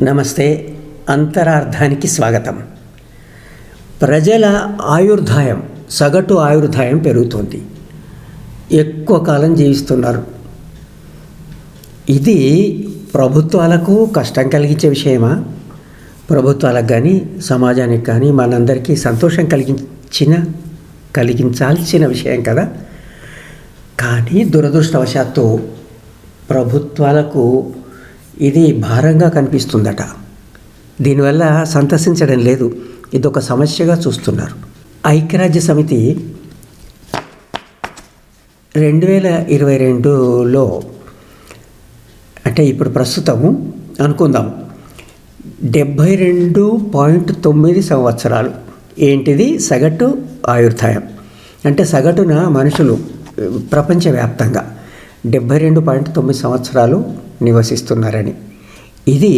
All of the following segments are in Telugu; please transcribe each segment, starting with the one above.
నమస్తే. అంతరార్థానికి స్వాగతం. ప్రజల ఆయుర్దాయం, సగటు ఆయుర్దాయం పెరుగుతుంది. ఎక్కువ కాలం జీవిస్తున్నారు. ఇది ప్రభుత్వాలకు కష్టం కలిగించే విషయమా? ప్రభుత్వాలకు కానీ సమాజానికి కానీ మనందరికీ సంతోషం కలిగించాల్సిన విషయం కదా. కానీ దురదృష్టవశాత్తు ప్రభుత్వాలకు ఇది భారంగా కనిపిస్తుందట. దీనివల్ల సంతసించడం లేదు. ఇదొక సమస్యగా చూస్తున్నారు. ఐక్యరాజ్య సమితి 2022లో అంటే ఇప్పుడు ప్రస్తుతం అనుకుందాం 72.9 సంవత్సరాలు ఏంటిది సగటు ఆయుర్దాయం. అంటే సగటున మనుషులు ప్రపంచవ్యాప్తంగా 72.9 సంవత్సరాలు నివసిస్తున్నారని. ఇది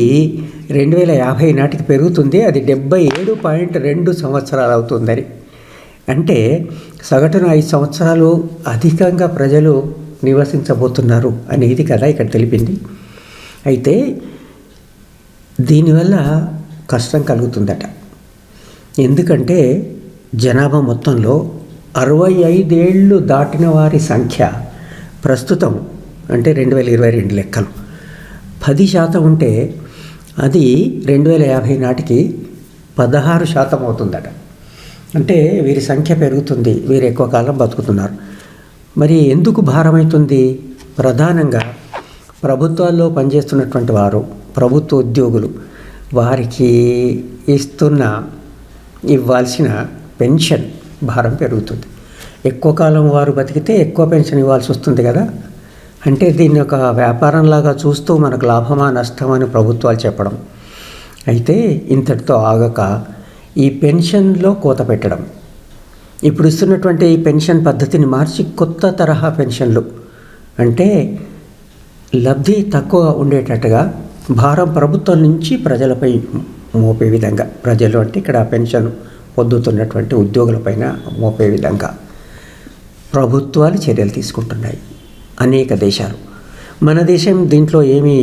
2050 నాటికి పెరుగుతుంది. అది 77.2 సంవత్సరాలు అవుతుందని. అంటే సగటున 5 సంవత్సరాలు అధికంగా ప్రజలు నివసించబోతున్నారు అనేది కదా ఇక్కడ తెలిపింది. అయితే దీనివల్ల కష్టం కలుగుతుందట. ఎందుకంటే జనాభా మొత్తంలో 65 ఏళ్ళు దాటిన వారి సంఖ్య ప్రస్తుతం అంటే 2022 లెక్కలు 10% ఉంటే అది 2050 నాటికి 16% అవుతుందట. అంటే వీరి సంఖ్య పెరుగుతుంది, వీరు ఎక్కువ కాలం బతుకుతున్నారు. మరి ఎందుకు భారమవుతుంది? ప్రధానంగా ప్రభుత్వాల్లో పనిచేస్తున్నటువంటి వారు, ప్రభుత్వ ఉద్యోగులు, వారికి ఇవ్వాల్సిన పెన్షన్ భారం పెరుగుతుంది. ఎక్కువ కాలం వారు బతికితే ఎక్కువ పెన్షన్ ఇవ్వాల్సి వస్తుంది కదా. అంటే దీన్ని ఒక వ్యాపారంలాగా చూస్తూ మనకు లాభమా నష్టమా అని ప్రభుత్వాలు చెప్పడం. అయితే ఇంతటితో ఆగక ఈ పెన్షన్లో కోత పెట్టడం, ఇప్పుడు ఇస్తున్నటువంటి ఈ పెన్షన్ పద్ధతిని మార్చి కొత్త తరహా పెన్షన్లు అంటే లబ్ధి తక్కువ ఉండేటట్టుగా భారం ప్రభుత్వం నుంచి ప్రజలపై మోపే విధంగా, ప్రజలు అంటే ఇక్కడ పెన్షన్ పొందుతున్నటువంటి ఉద్యోగులపైన మోపే విధంగా ప్రభుత్వాలు చర్యలు తీసుకుంటున్నాయి అనేక దేశాలు. మన దేశం దీంట్లో ఏమీ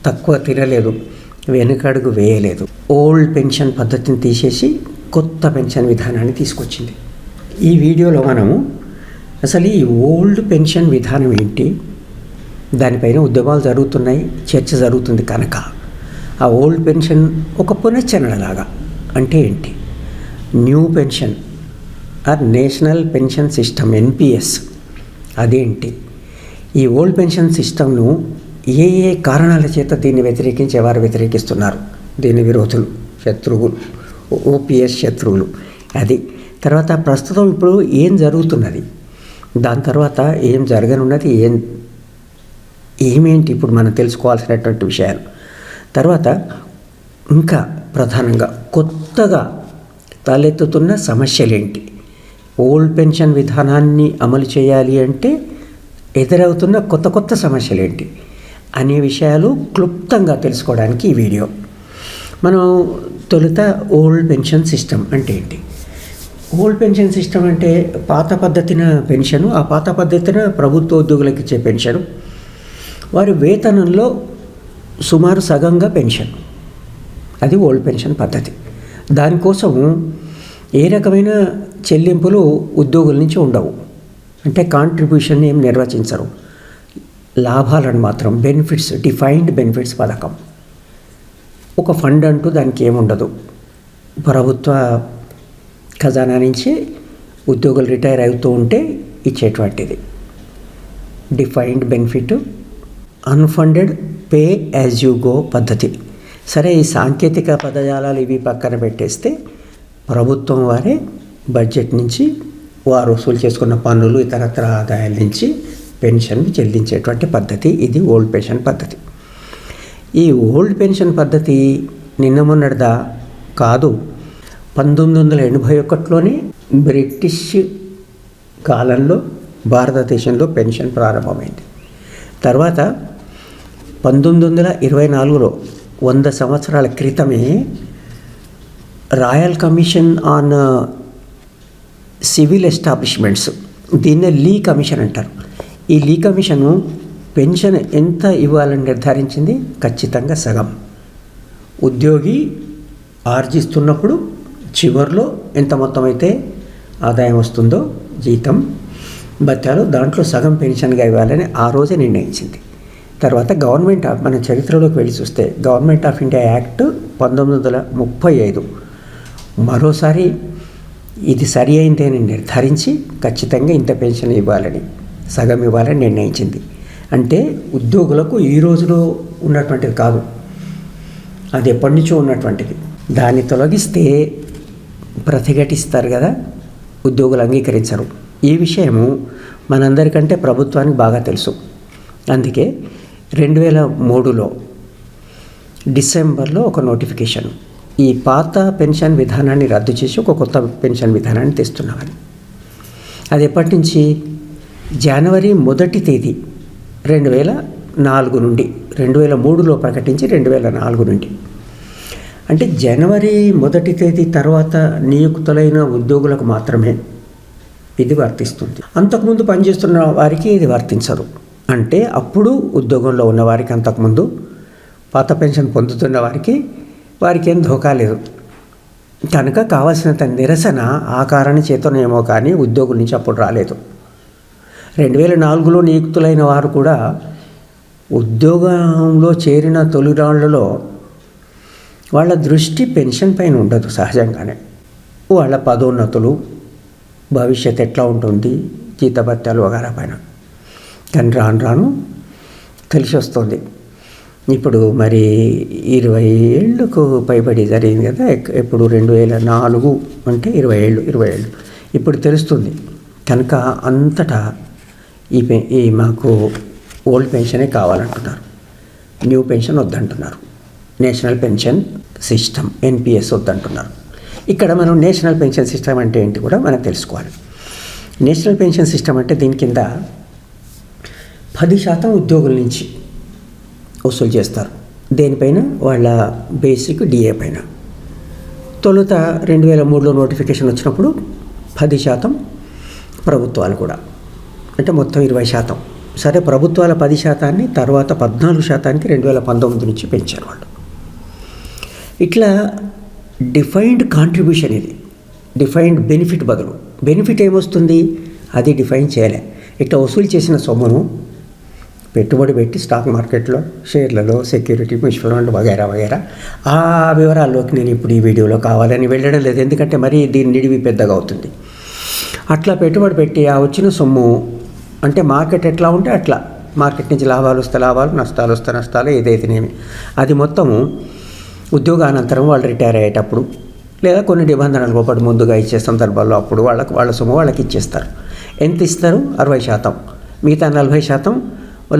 తక్కువ తినలేదు, వెనుకడుగు వేయలేదు. ఓల్డ్ పెన్షన్ పద్ధతిని తీసేసి కొత్త పెన్షన్ విధానాన్ని తీసుకొచ్చింది. ఈ వీడియోలో మనము అసలు ఈ ఓల్డ్ పెన్షన్ విధానం ఏంటి, దానిపైన ఉద్యమాలు జరుగుతున్నాయి, చర్చ జరుగుతుంది కనుక ఆ ఓల్డ్ పెన్షన్ ఒక పునశ్చరణలాగా అంటే ఏంటి, new pension or national pension system NPS అదేంటి, ఈ ఓల్డ్ పెన్షన్ సిస్టమ్ను ఏ కారణాల చేత దీన్ని వ్యతిరేకించేవారు వ్యతిరేకిస్తున్నారు, దీని విరోధులు, శత్రువులు, OPS శత్రువులు, అది తర్వాత ప్రస్తుతం ఇప్పుడు ఏం జరుగుతున్నది, దాని తర్వాత ఏం జరగనున్నది, ఏమేంటి ఇప్పుడు మనం తెలుసుకోవాల్సినటువంటి విషయాలు. తర్వాత ఇంకా ప్రధానంగా కొత్తగా తలెత్తుతున్న సమస్యలేంటి, ఓల్డ్ పెన్షన్ విధానాన్ని అమలు చేయాలి అంటే ఎదురవుతున్న కొత్త సమస్యలేంటి అనే విషయాలు క్లుప్తంగా తెలుసుకోవడానికి ఈ వీడియో. మనం తొలుత ఓల్డ్ పెన్షన్ సిస్టమ్ అంటే ఏంటి. ఓల్డ్ పెన్షన్ సిస్టమ్ అంటే పాత పద్ధతిన పెన్షను, ఆ పాత పద్ధతిన ప్రభుత్వ ఉద్యోగులకు ఇచ్చే పెన్షను, వారి వేతనంలో సుమారు సగంగా పెన్షన్, అది ఓల్డ్ పెన్షన్ పద్ధతి. దానికోసం ఏ రకమైన చెల్లింపులు ఉద్యోగుల నుంచి ఉండవు, అంటే కాంట్రిబ్యూషన్ ఏం నిర్వచించరు, లాభాలను మాత్రం బెనిఫిట్స్, డిఫైన్డ్ బెనిఫిట్స్ పథకం, ఒక ఫండ్ అంటూ దానికి ఏముండదు. ప్రభుత్వ ఖజానా నుంచి ఉద్యోగులు రిటైర్ అవుతూ ఉంటే ఇచ్చేటువంటిది defined benefit, unfunded pay as you go పద్ధతి. సరే, ఈ సాంకేతిక పదజాలాలు ఇవి పక్కన పెట్టేస్తే ప్రభుత్వం వారే బడ్జెట్ నుంచి వారు వసూలు చేసుకున్న పన్నులు ఇతరత్ర ఆదాయాల నుంచి పెన్షన్ చెల్లించేటువంటి పద్ధతి, ఇది ఓల్డ్ పెన్షన్ పద్ధతి. ఈ ఓల్డ్ పెన్షన్ పద్ధతి నిన్న మొన్నటిదా కాదు, 1981లోనే బ్రిటిష్ కాలంలో భారతదేశంలో పెన్షన్ ప్రారంభమైంది. తర్వాత 1924లో 100 సంవత్సరాల క్రితమే royal commission on civil establishments, దీన్నే లీ కమిషన్ అంటారు. ఈ లీ కమిషను పెన్షన్ ఎంత ఇవ్వాలని నిర్ధారించింది? ఖచ్చితంగా సగం. ఉద్యోగి ఆర్జిస్తున్నప్పుడు చివరిలో ఎంత మొత్తం అయితే ఆదాయం వస్తుందో జీతం భత్యాలు దాంట్లో సగం పెన్షన్గా ఇవ్వాలని ఆ రోజే నిర్ణయించింది. తర్వాత మన చరిత్రలోకి వెళ్ళి చూస్తే గవర్నమెంట్ ఆఫ్ ఇండియా యాక్ట్ 1935 మరోసారి ఇది సరి అయింది అని నిర్ధారించి ఖచ్చితంగా ఇంత పెన్షన్ ఇవ్వాలని, సగం ఇవ్వాలని నిర్ణయించింది. అంటే ఉద్యోగులకు ఈ రోజులో ఉన్నటువంటిది కాదు, అది ఎప్పటి నుంచో ఉన్నటువంటిది. దాన్ని తొలగిస్తే ప్రతిఘటిస్తారు కదా, ఉద్యోగులు అంగీకరించరు. ఈ విషయము మనందరికంటే ప్రభుత్వానికి బాగా తెలుసు. అందుకే 2003లో డిసెంబర్లో ఒక నోటిఫికేషన్, ఈ పాత పెన్షన్ విధానాన్ని రద్దు చేసి ఒక కొత్త పెన్షన్ విధానాన్ని తెస్తున్నామని. అది ఎప్పటి నుంచి? జనవరి 1వ తేదీ 2004 నుండి, 2003లో ప్రకటించి 2004 నుండి. అంటే జనవరి 1వ తేదీ తర్వాత నియుక్తులైన ఉద్యోగులకు మాత్రమే ఇది వర్తిస్తుంది. అంతకుముందు పనిచేస్తున్న వారికి ఇది వర్తించదు. అంటే అప్పుడు ఉద్యోగంలో ఉన్నవారికి, అంతకుముందు పాత పెన్షన్ పొందుతున్న వారికి ఏం ధోకా లేదు. కనుక కావాల్సినంత నిరసన ఆ కారణం చేతనేమో కానీ ఉద్యోగుల నుంచి అప్పుడు రాలేదు. 2004లో నియుక్తులైన వారు కూడా ఉద్యోగంలో చేరిన తొలినాళ్లలో వాళ్ళ దృష్టి పెన్షన్ పైన ఉండదు సహజంగానే. వాళ్ళ పదోన్నతులు, భవిష్యత్ ఎట్లా ఉంటుంది, జీతభత్యాలు వగైరా పైన. కానీ రాను రాను తెలిసి వస్తుంది. ఇప్పుడు మరి 20 ఏళ్ళకు పైబడి జరిగింది కదా, ఇప్పుడు 2004 అంటే 20 ఏళ్ళు ఇప్పుడు తెలుస్తుంది. కనుక అంతటా ఈ మాకు ఓల్డ్ పెన్షనే కావాలంటున్నారు, న్యూ పెన్షన్ వద్దంటున్నారు, నేషనల్ పెన్షన్ సిస్టమ్ NPS వద్దంటున్నారు. ఇక్కడ మనం నేషనల్ పెన్షన్ సిస్టమ్ అంటే ఏంటి కూడా మనం తెలుసుకోవాలి. నేషనల్ పెన్షన్ సిస్టమ్ అంటే దీని కింద 10% ఉద్యోగుల నుంచి వసూలు చేస్తారు. దేనిపైన? వాళ్ళ బేసిక్ DA పైన. తొలుత 2003లో నోటిఫికేషన్ వచ్చినప్పుడు 10% ప్రభుత్వాలు కూడా, అంటే మొత్తం 20%. సరే, ప్రభుత్వాల 10%ని తర్వాత 14%కి 2019 నుంచి పెంచారు వాళ్ళు. ఇట్లా డిఫైన్డ్ కాంట్రిబ్యూషన్, ఇది డిఫైన్డ్ బెనిఫిట్ బదులు బెనిఫిట్ ఏమొస్తుంది అది డిఫైన్ చేయలే. ఇట్లా వసూలు చేసిన సొమ్మును పెట్టుబడి పెట్టి స్టాక్ మార్కెట్లో, షేర్లలో, సెక్యూరిటీ, మ్యూచువల్ ఫండ్ వగైరా ఆ వివరాల్లోకి నేను ఇప్పుడు ఈ వీడియోలో కావాలని వెళ్ళడం లేదు, ఎందుకంటే మరీ దీని నిడివి పెద్దగా అవుతుంది. అట్లా పెట్టుబడి పెట్టి ఆ వచ్చిన సొమ్ము, అంటే మార్కెట్ ఎట్లా ఉంటే అట్లా, మార్కెట్ నుంచి లాభాలు వస్తే లాభాలు, నష్టాలు వస్తే నష్టాలు, ఏదైతేనేమి అది మొత్తము ఉద్యోగానంతరం వాళ్ళు రిటైర్ అయ్యేటప్పుడు లేదా కొన్ని నిబంధనలు లోపడి ముందుగా ఇచ్చే సందర్భాల్లో అప్పుడు వాళ్ళ సొమ్ము వాళ్ళకి ఇచ్చేస్తారు. ఎంత ఇస్తారు? 60%. మిగతా 40%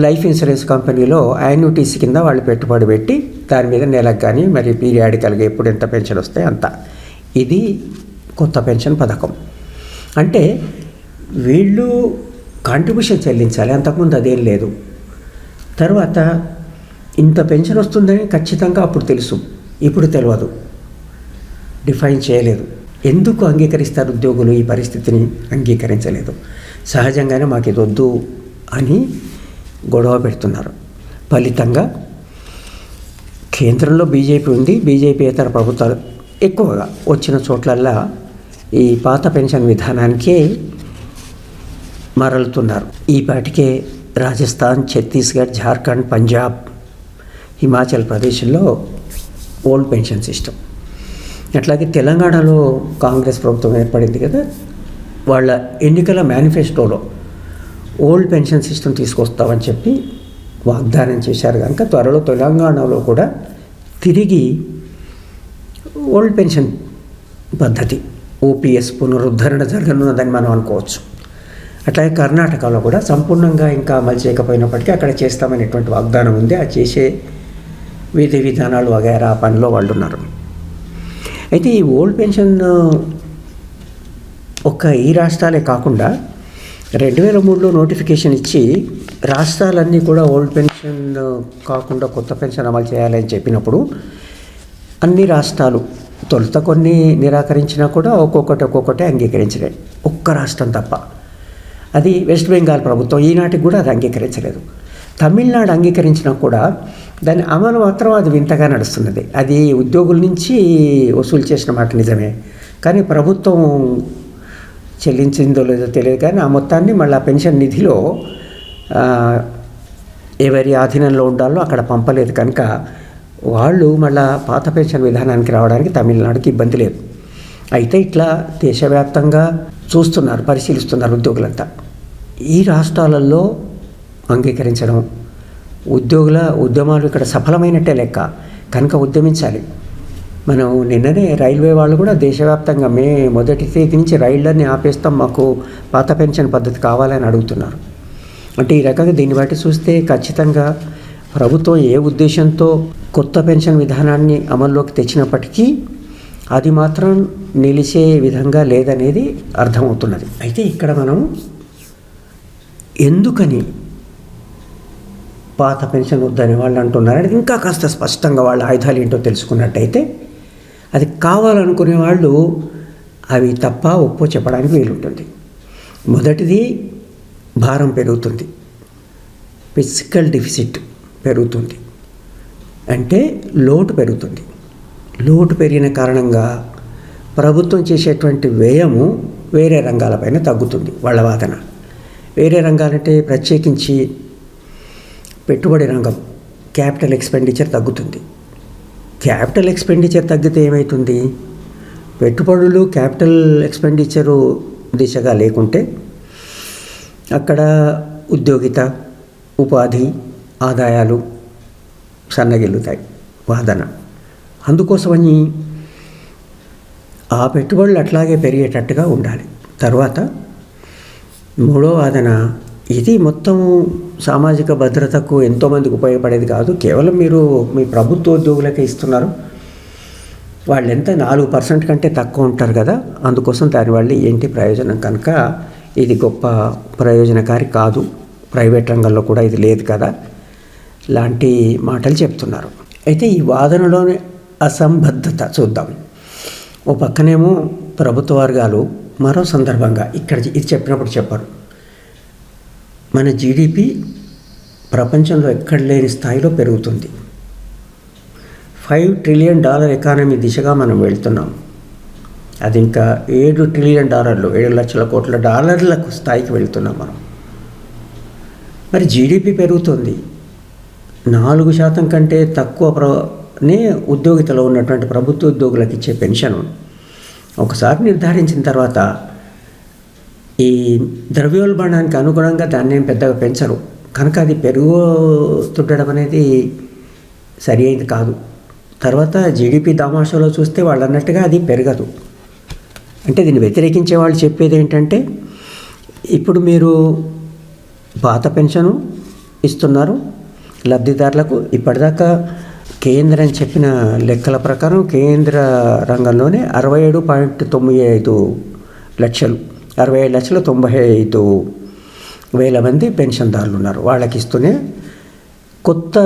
లైఫ్ ఇన్సూరెన్స్ కంపెనీలో యాన్యుటీస్ కింద వాళ్ళు పెట్టుబడి పెట్టి దాని మీద నెలకు కానీ మరి పీరియాడికల్గా ఎప్పుడు ఎంత పెన్షన్ వస్తే అంత. ఇది కొత్త పెన్షన్ పథకం. అంటే వీళ్ళు కాంట్రిబ్యూషన్ చెల్లించాలి, అంతకుముందు అదేం లేదు. తర్వాత ఇంత పెన్షన్ వస్తుందని ఖచ్చితంగా అప్పుడు తెలుసు, ఇప్పుడు తెలియదు, డిఫైన్ చేయలేదు. ఎందుకు అంగీకరిస్తారు ఉద్యోగులు ఈ పరిస్థితిని? అంగీకరించలేదు. సహజంగానే మాకు ఇది వద్దు అని గొడవ పెడుతున్నారు. ఫలితంగా కేంద్రంలో బీజేపీ ఉంది, బీజేపీయేతర ప్రభుత్వాలు ఎక్కువగా వచ్చిన చోట్లల్లా ఈ పాత పెన్షన్ విధానానికే మరలుతున్నారు. ఈ పాటికే రాజస్థాన్, ఛత్తీస్గఢ్, జార్ఖండ్, పంజాబ్, హిమాచల్ ప్రదేశ్లో ఓల్డ్ పెన్షన్ సిస్టమ్. అట్లాగే తెలంగాణలో కాంగ్రెస్ ప్రభుత్వం ఏర్పడింది కదా, వాళ్ళ ఎన్నికల మేనిఫెస్టోలో ఓల్డ్ పెన్షన్ సిస్టమ్ తీసుకొస్తామని చెప్పి వాగ్దానం చేశారు. కనుక త్వరలో తెలంగాణలో కూడా తిరిగి ఓల్డ్ పెన్షన్ పద్ధతి OPS పునరుద్ధరణ జరగనున్నదని మనం అనుకోవచ్చు. అట్లాగే కర్ణాటకలో కూడా సంపూర్ణంగా ఇంకా అమలు చేయకపోయినప్పటికీ అక్కడ చేస్తామనేటువంటి వాగ్దానం ఉంది. ఆ చేసే విధి విధానాలు వగైరా పనిలో వాళ్ళు ఉన్నారు. అయితే ఈ ఓల్డ్ పెన్షన్ ఈ రాష్ట్రాలే కాకుండా 2003లో నోటిఫికేషన్ ఇచ్చి రాష్ట్రాలన్నీ కూడా ఓల్డ్ పెన్షన్ కాకుండా కొత్త పెన్షన్ అమలు చేయాలని చెప్పినప్పుడు అన్ని రాష్ట్రాలు తొలుత కొన్ని నిరాకరించినా కూడా ఒక్కొక్కటి అంగీకరించినాయి. ఒక్క రాష్ట్రం తప్ప, అది వెస్ట్ బెంగాల్ ప్రభుత్వం ఈనాటికి కూడా అది అంగీకరించలేదు. తమిళనాడు అంగీకరించినా కూడా దాని అమలు మాత్రం అది వింతగా నడుస్తున్నది. అది ఉద్యోగుల నుంచి వసూలు చేసిన మాట నిజమే, కానీ ప్రభుత్వం చెల్లించిందో లేదో తెలియదు, కానీ ఆ మొత్తాన్ని మళ్ళీ పెన్షన్ నిధిలో ఎవరి ఆధీనంలో ఉండాలో అక్కడ పంపలేదు. కనుక వాళ్ళు మళ్ళా పాత పెన్షన్ విధానానికి రావడానికి తమిళనాడుకి ఇబ్బంది లేదు. అయితే ఇట్లా దేశవ్యాప్తంగా చూస్తున్నారు, పరిశీలిస్తున్నారు ఉద్యోగులంతా. ఈ రాష్ట్రాలలో అంగీకరించడం, ఉద్యోగుల ఉద్యమాలు ఇక్కడ సఫలమైనట్టే లెక్క. కనుక ఉద్యమించాలి. మనం నిన్ననే రైల్వే వాళ్ళు కూడా దేశవ్యాప్తంగా మే 1వ తేదీ నుంచి రైళ్లన్నీ ఆపేస్తాం, మాకు పాత పెన్షన్ పద్ధతి కావాలని అడుగుతున్నారు. అంటే ఈ రకంగా దీన్ని బట్టి చూస్తే ఖచ్చితంగా ప్రభుత్వం ఏ ఉద్దేశంతో కొత్త పెన్షన్ విధానాన్ని అమల్లోకి తెచ్చినప్పటికీ అది మాత్రం నిలిచే విధంగా లేదనేది అర్థమవుతున్నది. అయితే ఇక్కడ మనం ఎందుకని పాత పెన్షన్ వద్దని వాళ్ళు అంటున్నారని ఇంకా కాస్త స్పష్టంగా వాళ్ళ ఆయుధాలు ఏంటో తెలుసుకున్నట్టయితే, అది కావాలనుకునే వాళ్ళు అవి తప్ప ఒప్పో చెప్పడానికి వీలుంటుంది. మొదటిది, భారం పెరుగుతుంది, ఫిజికల్ డెఫిసిట్ పెరుగుతుంది, అంటే లోటు పెరుగుతుంది. లోటు పెరిగిన కారణంగా ప్రభుత్వం చేసేటువంటి వ్యయము వేరే రంగాలపైన తగ్గుతుంది వాళ్ళ వాదన. వేరే రంగాలంటే ప్రత్యేకించి పెట్టుబడి రంగం, క్యాపిటల్ ఎక్స్పెండిచర్ తగ్గుతుంది. క్యాపిటల్ ఎక్స్పెండిచర్ తగ్గితే ఏమవుతుంది? పెట్టుబడులు క్యాపిటల్ ఎక్స్పెండిచరు దిశగా లేకుంటే అక్కడ ఉద్యోగిత, ఉపాధి, ఆదాయాలు సన్నగిల్లుతాయి వాదన. అందుకోసమని ఆ పెట్టుబడులు అట్లాగే పెరిగేటట్టుగా ఉండాలి. తర్వాత మూడో వాదన, ఇది మొత్తం సామాజిక భద్రతకు ఎంతోమందికి ఉపయోగపడేది కాదు, కేవలం మీరు మీ ప్రభుత్వ ఉద్యోగులకే ఇస్తున్నారు, వాళ్ళు ఎంత 4% కంటే తక్కువ ఉంటారు కదా, అందుకోసం దానివల్ల ఏంటి ప్రయోజనం, కనుక ఇది గొప్ప ప్రయోజనకారి కాదు, ప్రైవేట్ రంగంలో కూడా ఇది లేదు కదా లాంటి మాటలు చెప్తున్నారు. అయితే ఈ వాదనలోని అసంబద్ధత చూద్దాం. ఓ పక్కనేమో ప్రభుత్వ వర్గాలు మరో సందర్భంగా ఇక్కడ ఇది చెప్పినప్పుడు చెప్పారు, మన జీడిపి ప్రపంచంలో ఎక్కడ లేని స్థాయిలో పెరుగుతుంది, $5 ట్రిలియన్ ఎకానమీ దిశగా మనం వెళ్తున్నాం, అది ఇంకా $7 ట్రిలియన్, $7 లక్షల కోట్ల డాలర్లకు స్థాయికి వెళ్తున్నాం మనం. మరి జీడిపి పెరుగుతుంది, 4% కంటే తక్కువనే ఉద్యోగితలో ఉన్నటువంటి ప్రభుత్వ ఉద్యోగులకు ఇచ్చే పెన్షన్ ఒకసారి నిర్ధారించిన తర్వాత ఈ ద్రవ్యోల్బణానికి అనుగుణంగా దాన్ని ఏం పెద్దగా పెంచరు, కనుక అది పెరుగుతుండడం అనేది సరి అయింది కాదు. తర్వాత జీడిపి దామాషాలో చూస్తే వాళ్ళు అన్నట్టుగా అది పెరగదు. అంటే దీన్ని వ్యతిరేకించే వాళ్ళు చెప్పేది ఏంటంటే, ఇప్పుడు మీరు పాత పెన్షను ఇస్తున్నారు లబ్ధిదారులకు, ఇప్పటిదాకా కేంద్రం చెప్పిన లెక్కల ప్రకారం కేంద్ర రంగంలోనే 67.95 లక్షలు 67,95,000 మంది పెన్షన్దారులు ఉన్నారు. వాళ్ళకి ఇస్తూనే కొత్త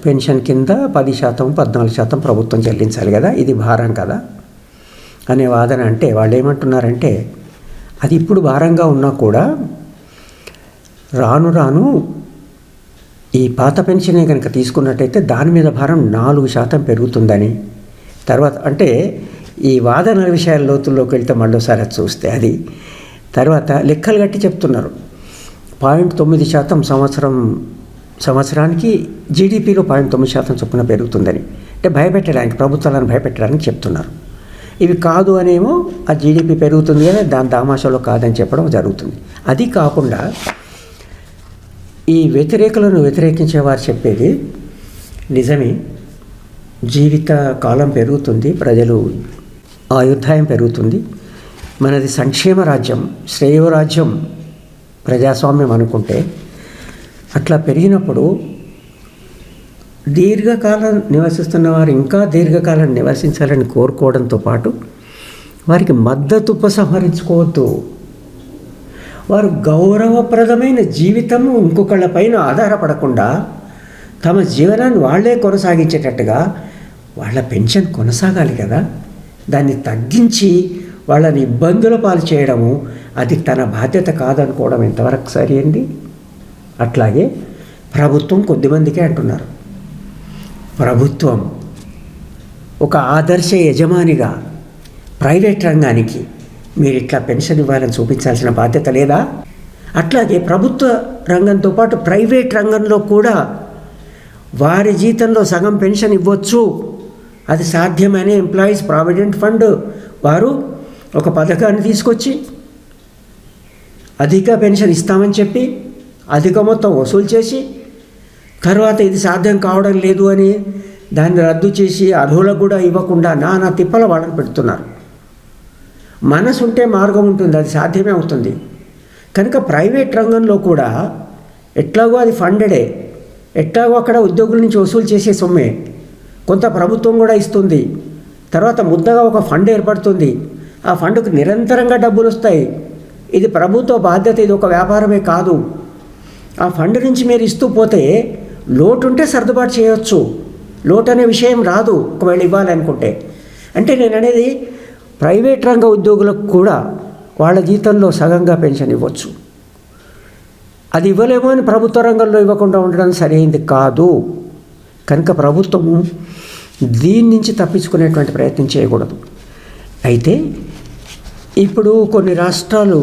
పెన్షన్ కింద 10%, 14% ప్రభుత్వం చెల్లించాలి కదా, ఇది భారం కదా అనే వాదన. అంటే వాళ్ళు ఏమంటున్నారంటే, అది ఇప్పుడు భారంగా ఉన్నా కూడా రాను రాను ఈ పాత పెన్షనే కనుక తీసుకున్నట్టయితే దాని మీద భారం 4% పెరుగుతుందని. తర్వాత అంటే ఈ వాదనల విషయాల లోతుల్లోకి వెళ్తే మళ్ళీసారి అది చూస్తే అది తర్వాత లెక్కలు కట్టి చెప్తున్నారు, 0.9% సంవత్సరానికి జీడిపిలో 0.9% చొప్పున పెరుగుతుందని. అంటే భయపెట్టడానికి, ప్రభుత్వాలను భయపెట్టడానికి చెప్తున్నారు. ఇవి కాదు అనేమో ఆ జీడిపి పెరుగుతుంది కానీ దాని దామాషాలో కాదని చెప్పడం జరుగుతుంది. అది కాకుండా ఈ వ్యతిరేకులను వ్యతిరేకించేవారు చెప్పేది నిజమే, జీవిత కాలం పెరుగుతుంది, ప్రజలు ఆయుర్దాయం పెరుగుతుంది, మనది సంక్షేమ రాజ్యం, శ్రేయోరాజ్యం, ప్రజాస్వామ్యం అనుకుంటే అట్లా పెరిగినప్పుడు దీర్ఘకాలం నివసిస్తున్న వారు ఇంకా దీర్ఘకాలం నివసించాలని కోరుకోవడంతో పాటు వారికి మద్దతు ఉపసంహరించుకోవద్దు. వారు గౌరవప్రదమైన జీవితము ఇంకొకళ్ళ పైన ఆధారపడకుండా తమ జీవనాన్ని వాళ్లే కొనసాగించేటట్టుగా వాళ్ళ పెన్షన్ కొనసాగాలి కదా, దాన్ని తగ్గించి వాళ్ళని ఇబ్బందుల పాలు చేయడము అది తన బాధ్యత కాదనుకోవడం ఎంతవరకు సరైంది. అట్లాగే ప్రభుత్వం కొద్దిమందికే అంటున్నారు. ప్రభుత్వం ఒక ఆదర్శ యజమానిగా ప్రైవేట్ రంగానికి మీరు ఇట్లా పెన్షన్ ఇవ్వాలని చూపించాల్సిన బాధ్యత లేదా? అట్లాగే ప్రభుత్వ రంగంతో పాటు ప్రైవేట్ రంగంలో కూడా వారి జీతంలో సగం పెన్షన్ ఇవ్వచ్చు, అది సాధ్యమనే ఎంప్లాయీస్ ప్రావిడెంట్ ఫండ్ వారు ఒక పథకాన్ని తీసుకొచ్చి అధిక పెన్షన్ ఇస్తామని చెప్పి అధిక మొత్తం వసూలు చేసి తర్వాత ఇది సాధ్యం కావడం లేదు అని దాన్ని రద్దు చేసి అర్హులకు కూడా ఇవ్వకుండా నానా తిప్పల వాళ్ళని పెడుతున్నారు. మనసు ఉంటే మార్గం ఉంటుంది, అది సాధ్యమే అవుతుంది. కనుక ప్రైవేట్ రంగంలో కూడా ఎట్లాగో అది ఫండెడే, ఎట్లాగో అక్కడ ఉద్యోగుల నుంచి వసూలు చేసే సొమ్మే, కొంత ప్రభుత్వం కూడా ఇస్తుంది. తర్వాత ముద్దగా ఒక ఫండ్ ఏర్పడుతుంది, ఆ ఫండ్కు నిరంతరంగా డబ్బులు వస్తాయి. ఇది ప్రభుత్వ బాధ్యత, ఇది ఒక వ్యాపారమే కాదు. ఆ ఫండ్ నుంచి మీరు ఇస్తూ పోతే లోటు ఉంటే సర్దుబాటు చేయవచ్చు, లోటు అనే విషయం రాదు ఒకవేళ ఇవ్వాలనుకుంటే. అంటే నేను అనేది ప్రైవేట్ రంగ ఉద్యోగులకు కూడా వాళ్ళ జీతంలో సగంగా పెన్షన్ ఇవ్వచ్చు. అది ఇవ్వలేమో అని ప్రభుత్వ రంగంలో ఇవ్వకుండా ఉండడం సరైనది కాదు. కనుక ప్రభుత్వము దీని నుంచి తప్పించుకునేటువంటి ప్రయత్నం చేయకూడదు. అయితే ఇప్పుడు కొన్ని రాష్ట్రాలు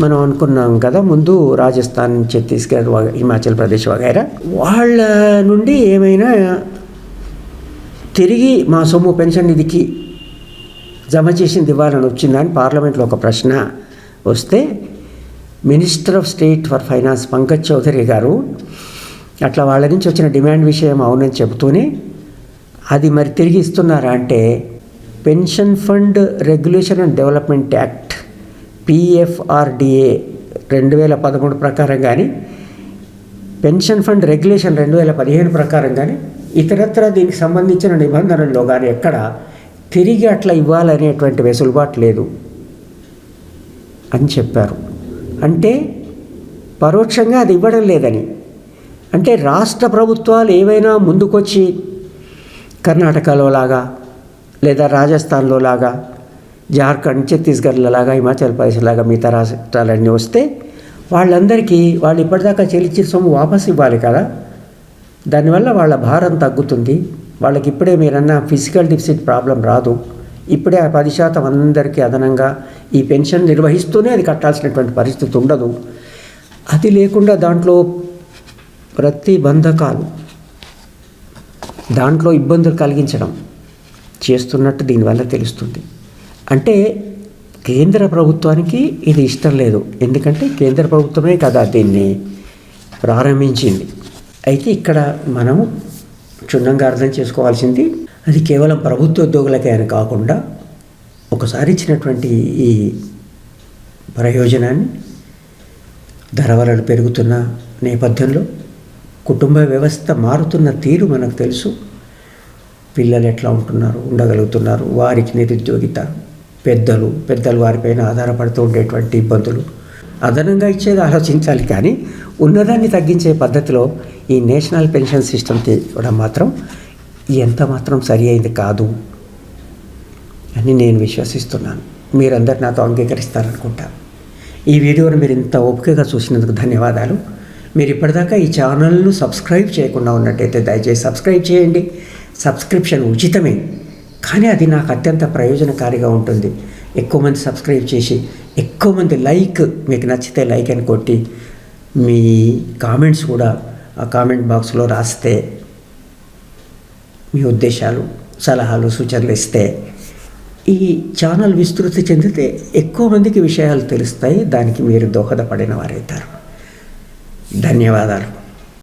మనం అనుకున్నాం కదా ముందు, రాజస్థాన్, ఛత్తీస్గఢ్, హిమాచల్ ప్రదేశ్ వగైరా, వాళ్ళ నుండి ఏమైనా తిరిగి మా సొమ్ము పెన్షన్ నిధికి జమ చేసింది ఇవ్వాలని వచ్చిందని పార్లమెంట్లో ఒక ప్రశ్న వస్తే minister of state for finance Pankaj Chaudhary గారు అట్లా వాళ్ళ నుంచి వచ్చిన డిమాండ్ విషయం అవునని చెబుతూనే అది మరి తిరిగి ఇస్తున్నారా అంటే pension fund regulation and development act PFRDA 2013 ప్రకారం కానీ పెన్షన్ ఫండ్ రెగ్యులేషన్ 2015 ప్రకారం కానీ ఇతరత్ర దీనికి సంబంధించిన నిబంధనల్లో కానీ ఎక్కడ తిరిగి అట్లా ఇవ్వాలనేటువంటి వెసులుబాటు లేదు అని చెప్పారు. అంటే పరోక్షంగా అది ఇవ్వడం లేదని. అంటే రాష్ట్ర ప్రభుత్వాలు ఏవైనా ముందుకొచ్చి కర్ణాటకలో లాగా లేదా రాజస్థాన్లో లాగా, జార్ఖండ్, ఛత్తీస్గఢ్లో లాగా, హిమాచల్ ప్రదేశ్ లాగా మిగతా రాష్ట్రాలన్నీ వస్తే వాళ్ళందరికీ వాళ్ళు ఇప్పటిదాకా చెల్లించిన సొమ్ము వాపసు ఇవ్వాలి కదా. దానివల్ల వాళ్ళ భారం తగ్గుతుంది. వాళ్ళకి ఇప్పుడే మీరన్న ఫిజికల్ డెఫిసిట్ ప్రాబ్లం రాదు. ఇప్పుడే 10% అందరికీ అదనంగా ఈ పెన్షన్ నిర్వహిస్తూనే అది కట్టాల్సినటువంటి పరిస్థితి ఉండదు. అది లేకుండా దాంట్లో ప్రతిబంధకాలు, దాంట్లో ఇబ్బందులు కలిగించడం చేస్తున్నట్టు దీనివల్ల తెలుస్తుంది. అంటే కేంద్ర ప్రభుత్వానికి ఇది ఇష్టం లేదు, ఎందుకంటే కేంద్ర ప్రభుత్వమే కదా దీన్ని ప్రారంభించింది. అయితే ఇక్కడ మనము క్షుణ్ణంగా అర్థం చేసుకోవాల్సింది అది కేవలం ప్రభుత్వ ఉద్యోగులకే అని కాకుండా ఒకసారి ఇచ్చినటువంటి ఈ ప్రయోజనాన్ని ధరవలలు పెరుగుతున్న నేపథ్యంలో కుటుంబ వ్యవస్థ మారుతున్న తీరు మనకు తెలుసు. పిల్లలు ఎట్లా ఉంటున్నారు, ఉండగలుగుతున్నారు, వారికి నిరుద్యోగిత, పెద్దలు వారిపైన ఆధారపడుతూ ఉండేటువంటి ఇబ్బందులు, అదనంగా ఇచ్చేది ఆలోచించాలి. కానీ ఉన్నదాన్ని తగ్గించే పద్ధతిలో ఈ నేషనల్ పెన్షన్ సిస్టమ్ తీయడం మాత్రం ఎంత మాత్రం సరి అయింది కాదు అని నేను విశ్వసిస్తున్నాను. మీరందరూ నాతో అంగీకరిస్తారనుకుంటా. ఈ వీడియోను మీరు ఇంత ఓపికగా చూసినందుకు ధన్యవాదాలు. మీరు ఇప్పటిదాకా ఈ ఛానల్ను సబ్స్క్రైబ్ చేయకుండా ఉన్నట్టయితే దయచేసి సబ్స్క్రైబ్ చేయండి. సబ్స్క్రిప్షన్ ఉచితమే, కానీ అది నాకు అత్యంత ప్రయోజనకారిగా ఉంటుంది. ఎక్కువ మంది సబ్స్క్రైబ్ చేసి ఎక్కువ మంది మీకు నచ్చితే లైక్ అని కొట్టి మీ కామెంట్స్ కూడా ఆ కామెంట్ బాక్స్లో రాస్తే, మీ ఉద్దేశాలు, సలహాలు, సూచనలు ఇస్తే ఈ ఛానల్ విస్తృతి చెందితే ఎక్కువ మందికి విషయాలు తెలుస్తాయి. దానికి మీరు దోహదపడిన వారవుతారు. ధన్యవాదాలు.